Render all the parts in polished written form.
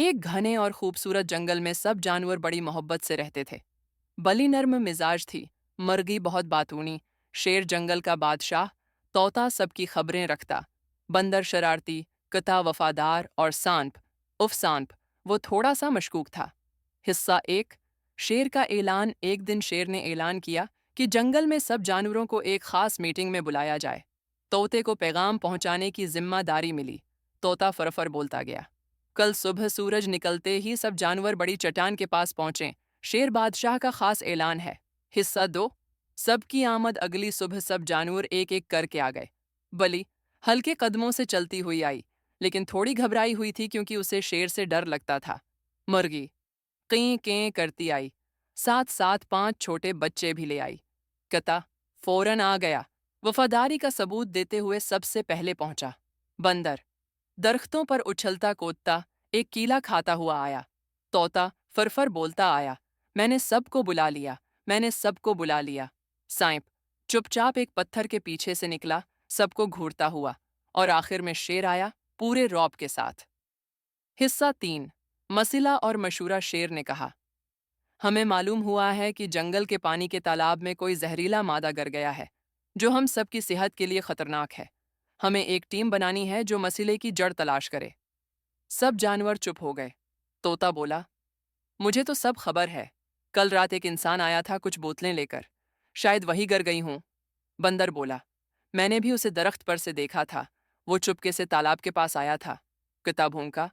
ایک گھنے اور خوبصورت جنگل میں سب جانور بڑی محبت سے رہتے تھے۔ بلی نرم مزاج تھی، مرغی بہت باتونی، شیر جنگل کا بادشاہ، طوطا سب کی خبریں رکھتا، بندر شرارتی، کتا وفادار اور سانپ وہ تھوڑا سا مشکوک تھا۔ حصہ ایک، شیر کا اعلان۔ ایک دن شیر نے اعلان کیا کہ جنگل میں سب جانوروں کو ایک خاص میٹنگ میں بلایا جائے۔ طوطے کو پیغام پہنچانے کی ذمہ داری ملی۔ طوطا فرفر بولتا گیا۔ کل صبح سورج نکلتے ہی سب جانور بڑی چٹان کے پاس پہنچے۔ شیر بادشاہ کا خاص اعلان ہے۔ حصہ دو، سب کی آمد۔ اگلی صبح سب جانور ایک ایک کر کے آ گئے۔ بلی ہلکے قدموں سے چلتی ہوئی آئی، لیکن تھوڑی گھبرائی ہوئی تھی کیونکہ اسے شیر سے ڈر لگتا تھا۔ مرغی قیں قیں کرتی آئی، ساتھ ساتھ 5 چھوٹے بچے بھی لے آئی۔ کتا فوراً آ گیا، وفاداری کا ثبوت دیتے ہوئے سب سے پہلے پہنچا۔ بندر درختوں پر اچھلتا کودتا ایک کیلا کھاتا ہوا آیا۔ طوطا فرفر بولتا آیا، میں نے سب کو بلا لیا، میں نے سب کو بلا لیا۔ سانپ چپ چاپ ایک پتھر کے پیچھے سے نکلا، سب کو گھورتا ہوا، اور آخر میں شیر آیا پورے رعب کے ساتھ۔ حصہ تین، مسئلہ اور مشورہ۔ شیر نے کہا، ہمیں معلوم ہوا ہے کہ جنگل کے پانی کے تالاب میں کوئی زہریلا مادہ گر گیا ہے جو ہم سب کی صحت کے لیے خطرناک ہے۔ ہمیں ایک ٹیم بنانی ہے جو مسئلے کی جڑ تلاش کرے۔ سب جانور چپ ہو گئے۔ طوطا بولا، مجھے تو سب خبر ہے، کل رات ایک انسان آیا تھا کچھ بوتلیں لے کر، شاید وہی گر گئی ہوں۔ بندر بولا، میں نے بھی اسے درخت پر سے دیکھا تھا، وہ چپکے سے تالاب کے پاس آیا تھا۔ کتا بھونکا،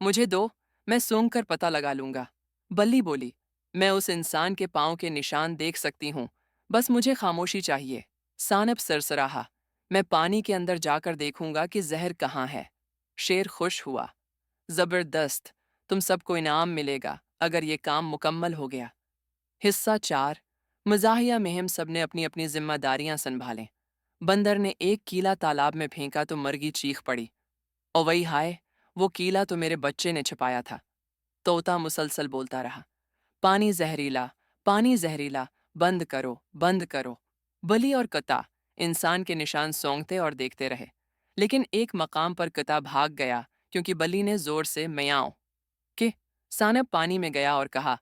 مجھے دو، میں سونگھ کر پتہ لگا لوں گا۔ بلی بولی، میں اس انسان کے پاؤں کے نشان دیکھ سکتی ہوں، بس مجھے خاموشی چاہیے۔ سانپ سرسراہا، میں پانی کے اندر جا کر دیکھوں گا کہ زہر کہاں ہے۔ شیر خوش ہوا، زبردست، تم سب کو انعام ملے گا اگر یہ کام مکمل ہو گیا۔ حصہ چار، مزاحیہ مہم۔ سب نے اپنی اپنی ذمہ داریاں سنبھالیں۔ بندر نے ایک کیلا تالاب میں پھینکا تو مرغی چیخ پڑی، اوئی ہائے، وہ کیلا تو میرے بچے نے چھپایا تھا۔ طوطا مسلسل بولتا رہا، پانی زہریلا، پانی زہریلا، بند کرو، بند کرو۔ بلی اور کتا انسان کے نشان سونگتے اور دیکھتے رہے، لیکن ایک مقام پر کتا بھاگ گیا کیونکہ بلی نے زور سے میاؤں کہ سانپ پانی میں گیا اور کہا،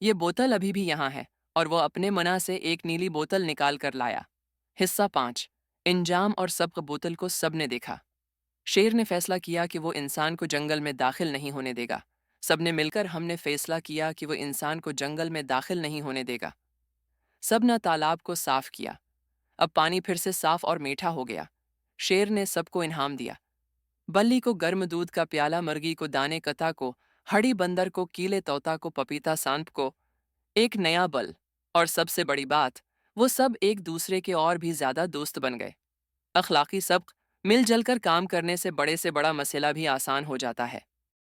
یہ بوتل ابھی بھی یہاں ہے، اور وہ اپنے منہ سے ایک نیلی بوتل نکال کر لایا۔ حصہ پانچ، انجام اور سبق۔ بوتل کو سب نے دیکھا۔ شیر نے فیصلہ کیا کہ وہ انسان کو جنگل میں داخل نہیں ہونے دے گا۔ سب نے مل کر ہم نے فیصلہ کیا کہ وہ انسان کو جنگل میں داخل نہیں ہونے دے گا۔ سب نے تالاب کو صاف کیا، اب پانی پھر سے صاف اور میٹھا ہو گیا۔ شیر نے سب کو انعام دیا، بلی کو گرم دودھ کا پیالہ، مرغی کو دانے، کتا کو ہڑی، بندر کو کیلے، طوطا کو پپیتا، سانپ کو ایک نیا بل، اور سب سے بڑی بات، وہ سب ایک دوسرے کے اور بھی زیادہ دوست بن گئے۔ اخلاقی سبق، مل جل کر کام کرنے سے بڑے مسئلہ بھی آسان ہو جاتا ہے۔